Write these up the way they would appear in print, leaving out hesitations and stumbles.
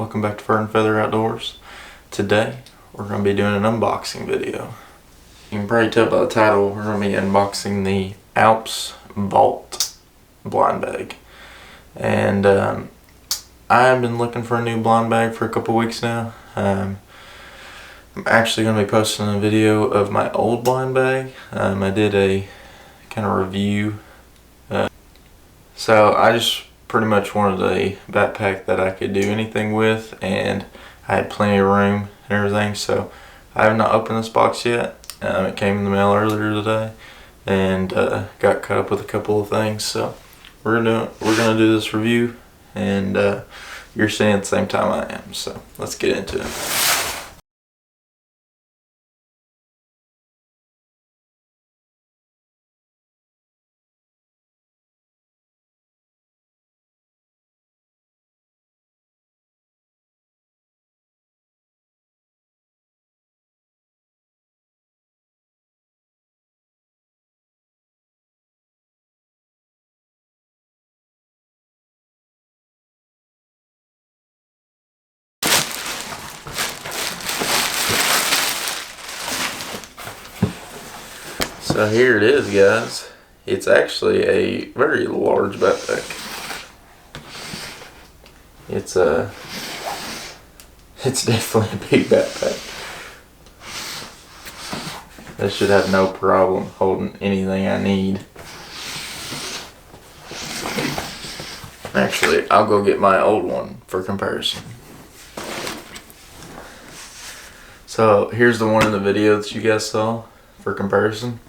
welcome back to Fur and Feather Outdoors. Today we're going to be doing an unboxing video. You can probably tell by the title we're going to be unboxing the Alpz Vault blind bag. And I've been looking for a new blind bag for a couple weeks now. I'm actually going to be posting a video of my old blind bag. I did a kind of review. So I just pretty much wanted a backpack that I could do anything with, and I had plenty of room and everything. So I have not opened this box yet. It came in the mail earlier today, and got caught up with a couple of things. So we're gonna do this review, and you're seeing it at the same time I am. So let's get into it. So here it is, guys. It's actually a very large backpack. It's definitely a big backpack. This should have no problem holding anything I need. Actually, I'll go get my old one for comparison. So here's the one in the video that you guys saw for comparison.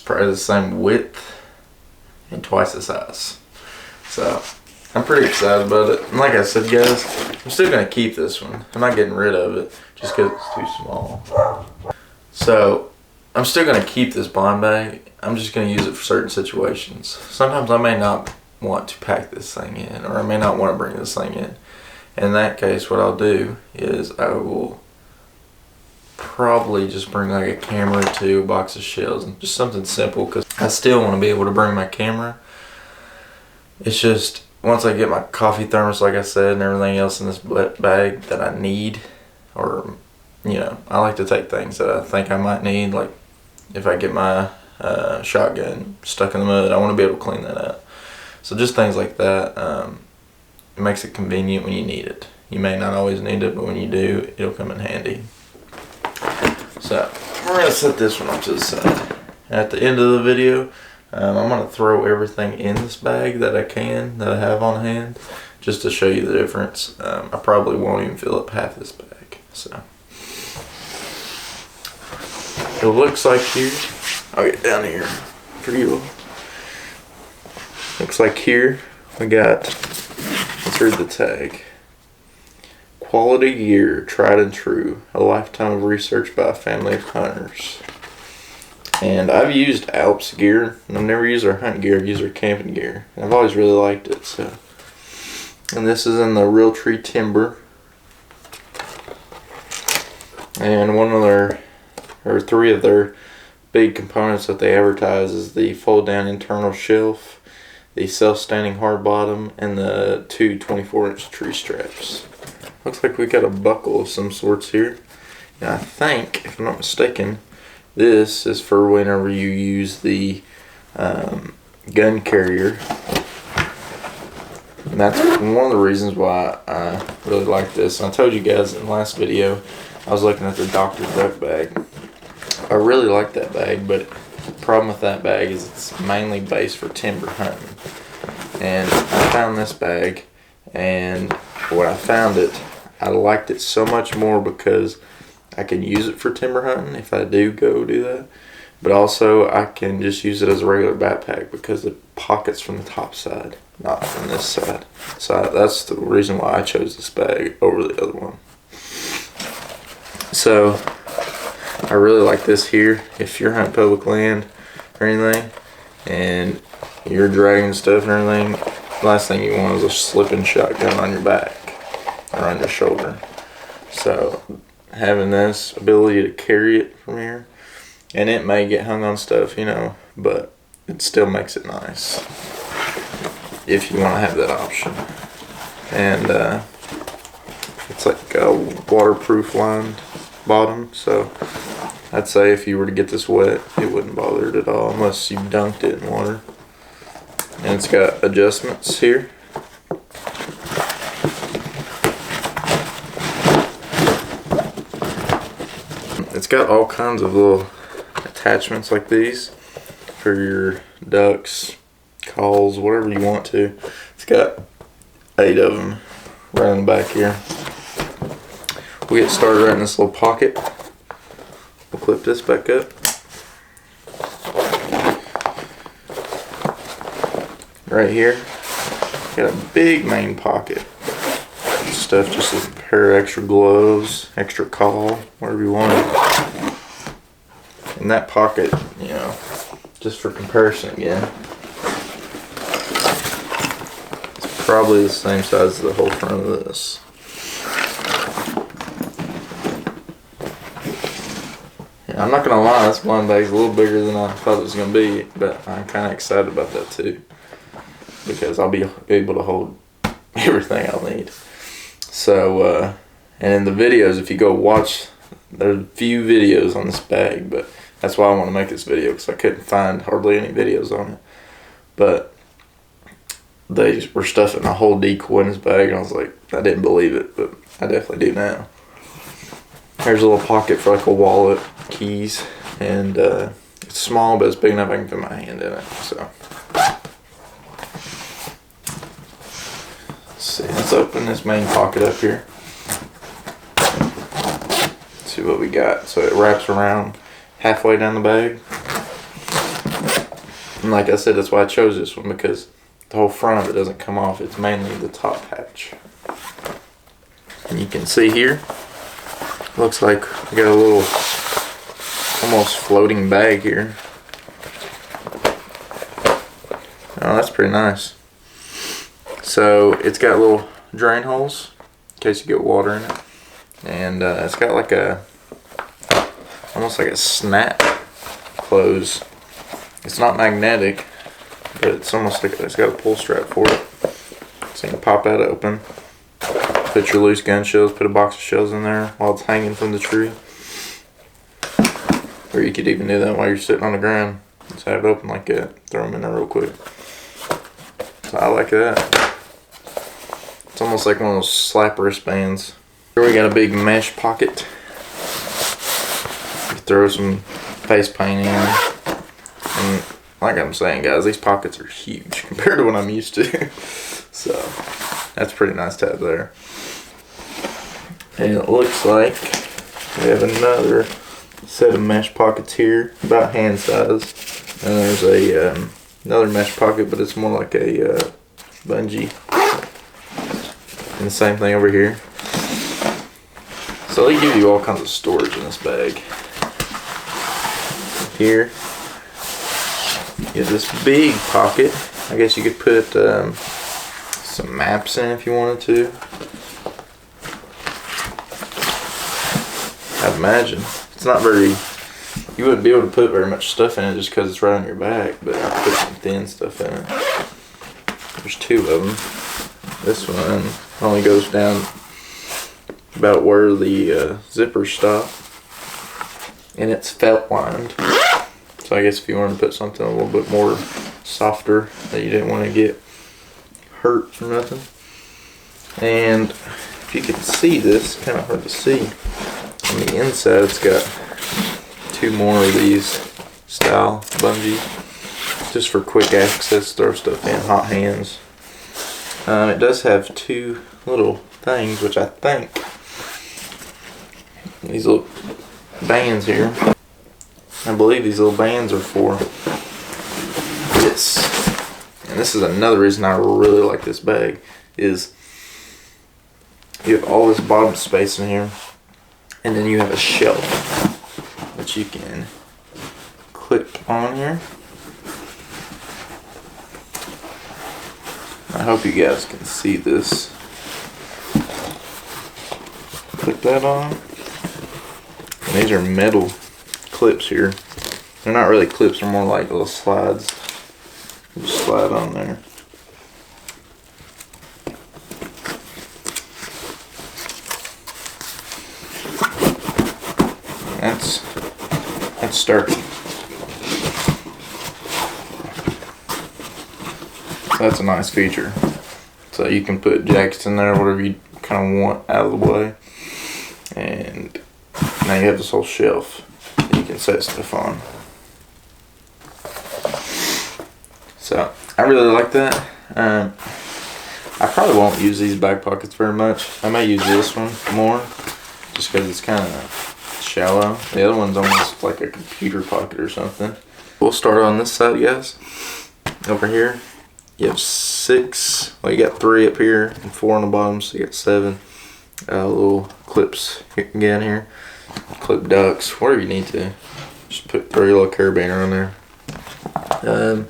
Probably the same width and twice the size. So I'm pretty excited about it. And like I said, guys, I'm still gonna keep this one. I'm not getting rid of it just because it's too small. So I'm still gonna keep this blind bag. I'm just gonna use it for certain situations. Sometimes I may not want to pack this thing in, or I may not want to bring this thing in. In that case, what I'll do is I will probably just bring like a camera or two, a box of shells, and just something simple, because I still want to be able to bring my camera. It's just once I get my coffee thermos, like I said, and everything else in this bag that I need, or I like to take things that I think I might need. Like if I get my shotgun stuck in the mud, I want to be able to clean that up. So just things like that. It makes it convenient when you need it. You may not always need it, but when you do, it'll come in handy. So we're going to set this one off to the side. At the end of the video, I'm going to throw everything in this bag that I have on hand, just to show you the difference. I probably won't even fill up half this bag. So it looks like here, I'll get down here for you. Looks like here we got, let's read the tag. Quality gear, tried and true. A lifetime of research by a family of hunters. And I've used Alpz gear. I've never used their hunt gear. I've used their camping gear. And I've always really liked it. So, and this is in the real tree timber. And one of their, or three of their big components that they advertise is the fold down internal shelf, the self-standing hard bottom, and the two 24-inch tree straps. Looks like we got a buckle of some sorts here. And I think, if I'm not mistaken, this is for whenever you use the gun carrier. And that's one of the reasons why I really like this. And I told you guys in the last video, I was looking at the Dr. Duck bag. I really like that bag, but the problem with that bag is it's mainly based for timber hunting. And I found this bag, and when I found it, I liked it so much more because I can use it for timber hunting if I do go do that. But also I can just use it as a regular backpack because the pocket's from the top side, not from this side. So that's the reason why I chose this bag over the other one. So I really like this here. If you're hunting public land or anything and you're dragging stuff and everything, the last thing you want is a slipping shotgun on your back or on your shoulder. So having this ability to carry it from here, and it may get hung on stuff, but it still makes it nice if you want to have that option. and it's like a waterproof lined bottom, so I'd say if you were to get this wet, it wouldn't bother it at all unless you dunked it in water. And it's got adjustments here. It's got all kinds of little attachments like these for your ducks, calls, whatever you want to. It's got 8 of them right in the back here. We'll get started right in this little pocket. We'll clip this back up. Right here, got a big main pocket. Stuff just a pair of extra gloves, extra call, whatever you want. In that pocket, you know, just for comparison again, it's probably the same size as the whole front of this. Yeah, I'm not gonna lie, this blind bag's a little bigger than I thought it was gonna be, but I'm kind of excited about that too, because I'll be able to hold everything I'll need. So, and in the videos, if you go watch, there's a few videos on this bag, but that's why I want to make this video, because I couldn't find hardly any videos on it. But they were stuffing a whole decoy in this bag, and I was like, I didn't believe it, but I definitely do now. There's a little pocket for like a wallet, keys, and it's small, but it's big enough I can fit my hand in it. So, let's open this main pocket up here. See what we got. So it wraps around halfway down the bag. And like I said, that's why I chose this one, because the whole front of it doesn't come off. It's mainly the top hatch. And you can see here, looks like we got a little almost floating bag here. Oh, that's pretty nice. So it's got little drain holes in case you get water in it, and it's got like a almost like a snap close. It's not magnetic, but it's almost like it's got a pull strap for it, so you can pop that open, put your loose gun shells, put a box of shells in there while it's hanging from the tree, or you could even do that while you're sitting on the ground. Just have it open like that, throw them in there real quick. So I like that. It's almost like one of those slap wristbands. Here we got a big mesh pocket. You throw some face paint in. And like I'm saying, guys, these pockets are huge compared to what I'm used to. So that's pretty nice to have there. And it looks like we have another set of mesh pockets here, about hand size. And there's a another mesh pocket, but it's more like a bungee. And the same thing over here. So they give you all kinds of storage in this bag. Here, you have this big pocket. I guess you could put some maps in if you wanted to. I'd imagine. It's not very, you wouldn't be able to put very much stuff in it just because it's right on your back, but I could put some thin stuff in it. There's 2 of them. This one only goes down about where the zippers stop, and it's felt lined. So I guess if you wanted to put something a little bit more softer that you didn't want to get hurt or nothing. And if you can see this, kind of hard to see, on the inside it's got 2 more of these style bungee, just for quick access, throw stuff in, hot hands. It does have 2 little things, which I think these little bands here, I believe these little bands are for this. And this is another reason I really like this bag, is you have all this bottom space in here, and then you have a shelf that you can clip on here. I hope you guys can see this. Clip that on. And these are metal clips here. They're not really clips, they're more like little slides. You just slide on there. that's sturdy. That's a nice feature. So you can put jackets in there, whatever you kind of want out of the way. And now you have this whole shelf that you can set stuff on. So I really like that. I probably won't use these back pockets very much. I may use this one more just because it's kind of shallow. The other one's almost like a computer pocket or something. We'll start on this side, guys. Over here, you have 6. Well, you got 3 up here and 4 on the bottom, so you got 7 little clips again here. Clip ducks, whatever you need to. Just throw your little carabiner on there.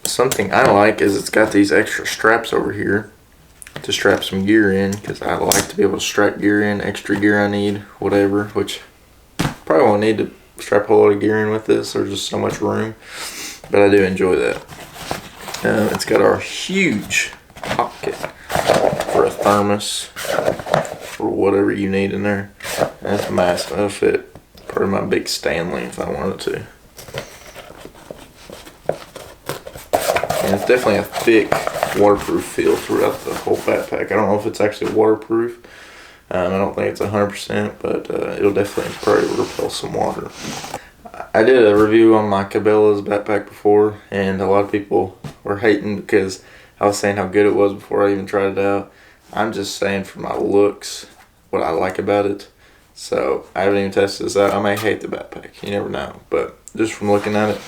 Something I like is it's got these extra straps over here to strap some gear in, because I like to be able to strap gear in, extra gear I need, whatever, which probably won't need to strap a whole lot of gear in with this. There's just so much room, but I do enjoy that. It's got our huge pocket for a thermos or whatever you need in there. That's massive. That'll fit part of my big Stanley if I wanted to. And it's definitely a thick waterproof feel throughout the whole backpack. I don't know if it's actually waterproof. I don't think it's 100%, but it'll definitely probably repel some water. I did a review on my Cabela's backpack before, and a lot of people were hating because I was saying how good it was before I even tried it out. I'm just saying for my looks, what I like about it. So I haven't even tested this out. I may hate the backpack, you never know. But just from looking at it,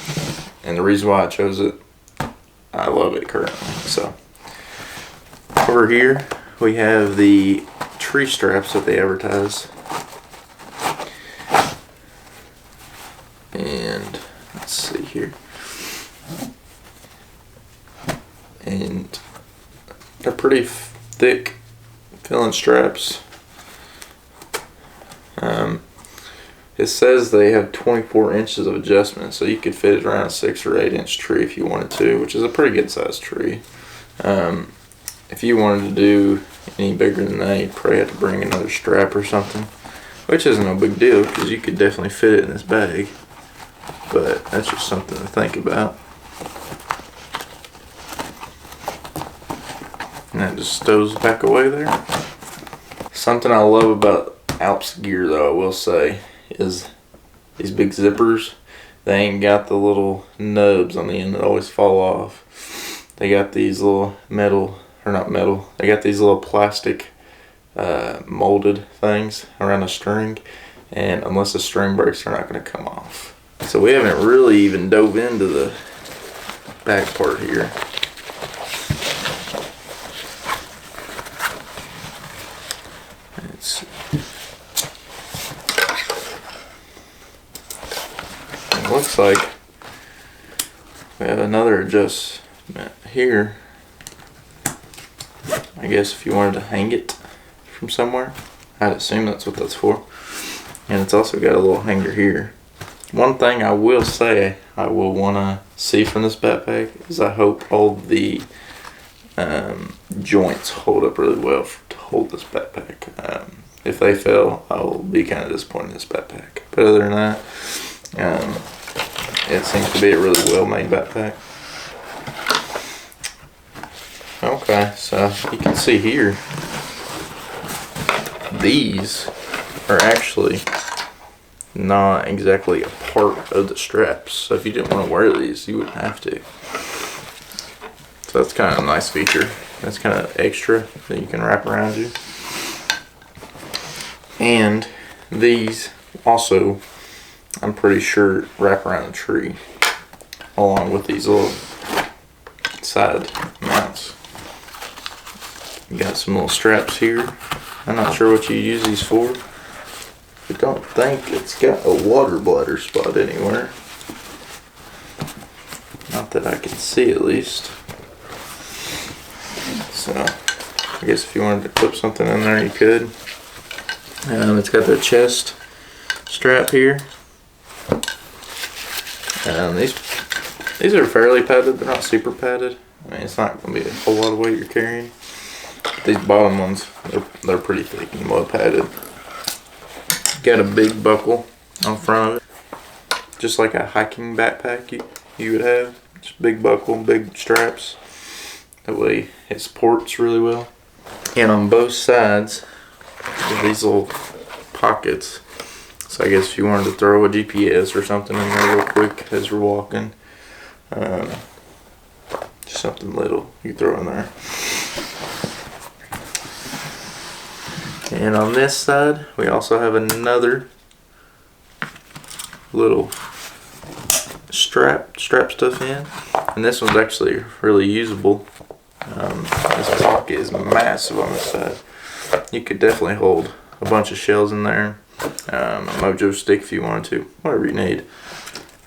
and the reason why I chose it, I love it currently. So over here we have the tree straps that they advertise. And let's see here. And they're pretty thick filling straps. It says they have 24 inches of adjustment, so you could fit it around a 6 or 8 inch tree if you wanted to, which is a pretty good sized tree. If you wanted to do any bigger than that, you'd probably have to bring another strap or something, which isn't no big deal because you could definitely fit it in this bag. But that's just something to think about. And that just stows back away there. Something I love about Alpz gear, though, I will say, is these big zippers. They ain't got the little nubs on the end that always fall off. They got these little metal, or not metal, they got these little plastic molded things around the string, and unless the string breaks, they're not going to come off. So we haven't really even dove into the back part here. Let's see. It looks like we have another adjustment here. I guess if you wanted to hang it from somewhere, I'd assume that's what that's for. And it's also got a little hanger here. One thing I will say I will want to see from this backpack is I hope all the joints hold up really well to hold this backpack. If they fail, I will be kind of disappointed in this backpack. But other than that, it seems to be a really well made backpack. Okay, so you can see here, these are actually not exactly a part of the straps. So if you didn't want to wear these, you wouldn't have to. So that's kind of a nice feature. That's kind of extra that you can wrap around you. And these also, I'm pretty sure, wrap around the tree along with these little side mounts. You got some little straps here. I'm not sure what you use these for. I don't think it's got a water bladder spot anywhere. Not that I can see, at least. So I guess if you wanted to clip something in there, you could. It's got the chest strap here. These are fairly padded. They're not super padded. I mean, it's not going to be a whole lot of weight you're carrying. But these bottom ones, they're pretty thick and well padded. Got a big buckle on front of it, just like a hiking backpack you would have. Just big buckle, big straps. That way it supports really well. And on both sides, these little pockets. So I guess if you wanted to throw a GPS or something in there real quick as we're walking, just something little you throw in there. And on this side, we also have another little strap stuff in, and this one's actually really usable. This pocket is massive on this side. You could definitely hold a bunch of shells in there, a mojo stick if you wanted to, whatever you need.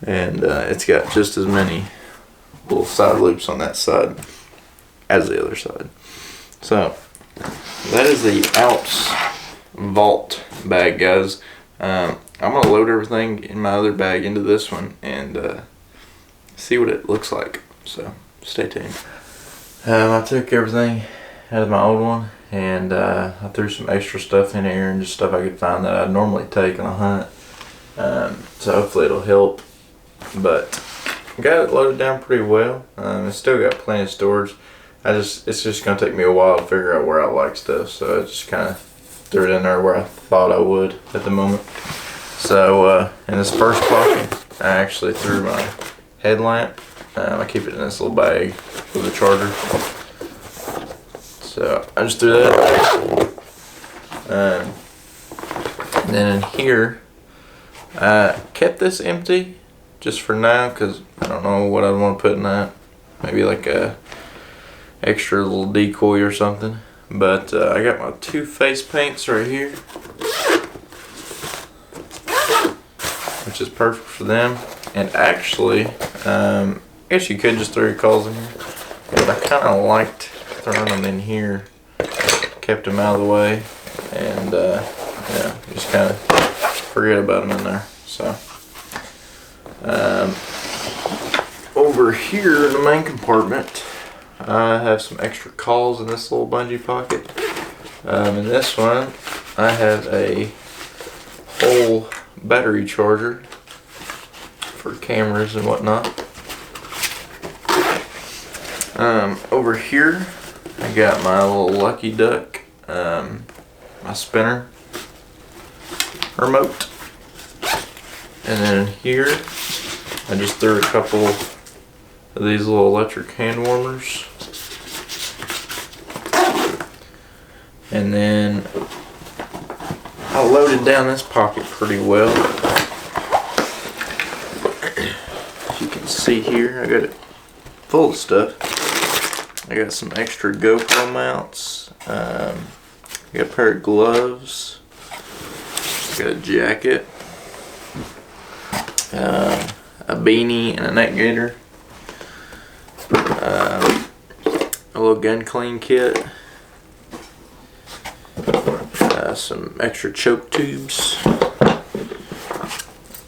And it's got just as many little side loops on that side as the other side. So that is the Alpz vault bag, guys. I'm gonna load everything in my other bag into this one and see what it looks like. So stay tuned. I took everything out of my old one and I threw some extra stuff in here and just stuff I could find that I'd normally take on a hunt. So hopefully it'll help. But got it loaded down pretty well. It's still got plenty of storage. It's just gonna take me a while to figure out where I like stuff, so I just kind of threw it in there where I thought I would at the moment. So in this first pocket, I actually threw my headlamp. I keep it in this little bag with the charger. So I just threw that. And then in here, I kept this empty just for now because I don't know what I'd want to put in that. Maybe like a extra little decoy or something. But I got my two face paints right here, which is perfect for them. And actually, I guess you could just throw your calls in here, but I kind of liked throwing them in here. Kept them out of the way, and yeah, just kind of forget about them in there. So over here in the main compartment, I have some extra calls in this little bungee pocket. In this one, I have a whole battery charger for cameras and whatnot. Over here, I got my little Lucky Duck, my spinner remote. And then in here, I just threw a couple of these little electric hand warmers. And then I loaded down this pocket pretty well. As you can see here, I got it full of stuff. I got some extra GoPro mounts. I got a pair of gloves. Got a jacket. A beanie and a neck gaiter. A little gun clean kit. Some extra choke tubes.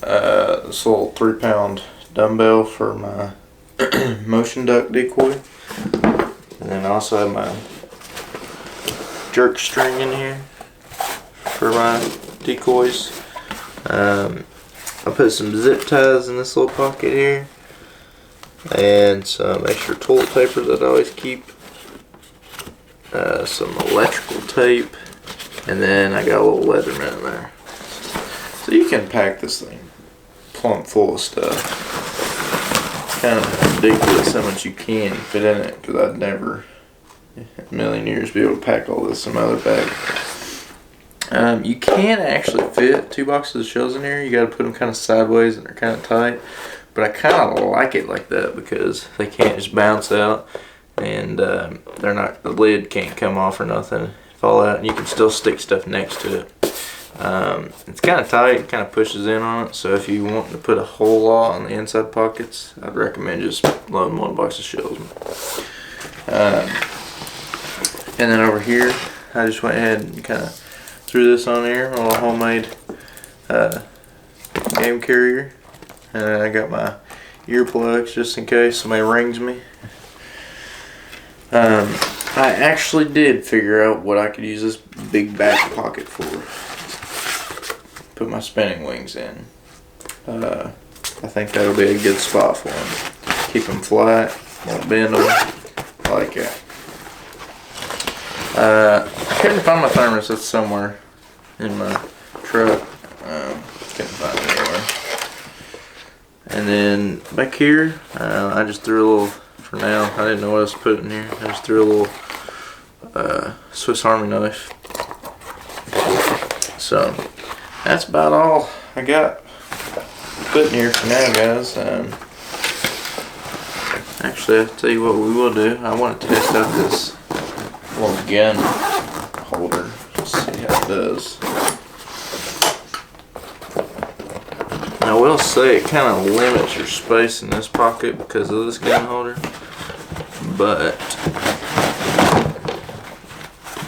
This little 3-pound dumbbell for my motion duck decoy. And then I also have my jerk string in here for my decoys. I put some zip ties in this little pocket here. And some extra toilet paper that I always keep. Some electrical tape. And then I got a little Leatherman in there. So you can pack this thing plumb full of stuff. Kind of ridiculous how much you can fit in it, because I'd never in a million years be able to pack all this in my other bag. You can actually fit 2 boxes of shells in here. You got to put them kind of sideways and they're kind of tight. But I kind of like it like that because they can't just bounce out, and they're not, the lid can't come off or nothing, fall out, and you can still stick stuff next to it. It's kind of tight, it kind of pushes in on it, so if you want to put a whole lot on the inside pockets, I'd recommend just loading 1 box of shells. And then over here, I just went ahead and kind of threw this on here, a little homemade game carrier. And I got my earplugs just in case somebody rings me. I actually did figure out what I could use this big back pocket for. put my spinning wings in. I think that'll be a good spot for them. Keep them flat, won't bend them. I like it. I couldn't find my thermos. It's somewhere in my truck. Couldn't find it anywhere. And then back here, I just threw a little, for now, I didn't know what else to put in here. I just threw a little Swiss Army knife. So that's about all I got put in here for now, guys. Actually, I'll tell you what we will do. I want to test out this little gun holder. Let's see how it does. I will say it kind of limits your space in this pocket because of this gun holder, but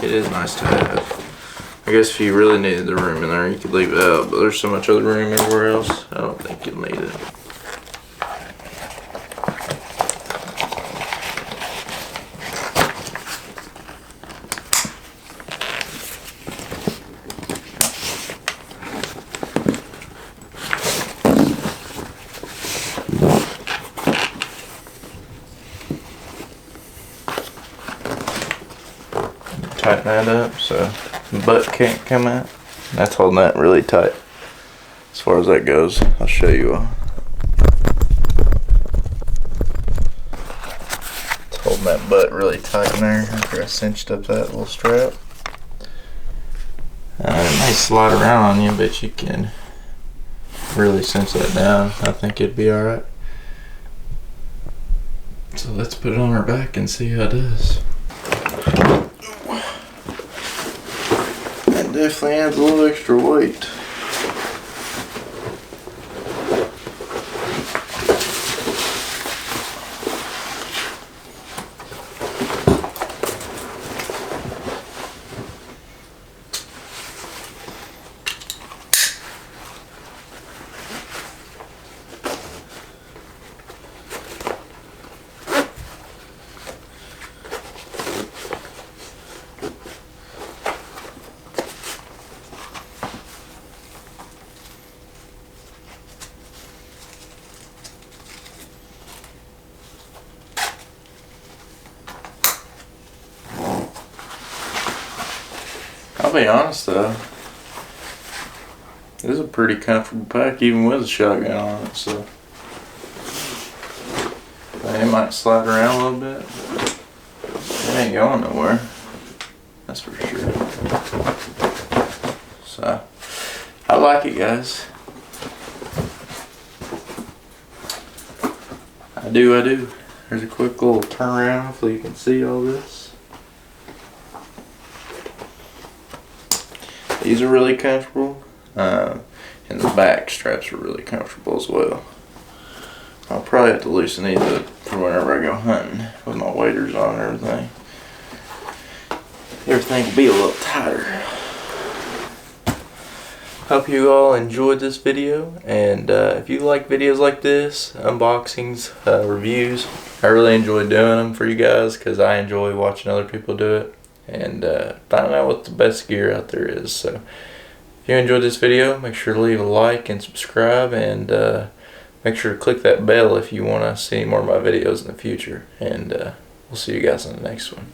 it is nice to have. I guess if you really needed the room in there, you could leave it out, but there's so much other room everywhere else, I don't think you'll need it. Tighten that up so the butt can't come out. That's holding that really tight. As far as that goes, I'll show you all. It's holding that butt really tight in there after I cinched up that little strap. It may slide around on you, but you can really cinch that down. I think it'd be alright. So let's put it on our back and see how it does. Definitely adds a little extra weight. I'll be honest though, this is a pretty comfortable pack even with a shotgun on it, so it might slide around a little bit, but it ain't going nowhere, that's for sure. So, I like it, guys. I do. There's a quick little turnaround, hopefully you can see all this. These are really comfortable, and the back straps are really comfortable as well. I'll probably have to loosen these up for whenever I go hunting with my waders on and everything. Everything will be a little tighter. Hope you all enjoyed this video, and if you like videos like this, unboxings, reviews, I really enjoy doing them for you guys because I enjoy watching other people do it and finding out what the best gear out there is. So if you enjoyed this video, make sure to leave a like and subscribe, and make sure to click that bell if you want to see more of my videos in the future, and we'll see you guys in the next one.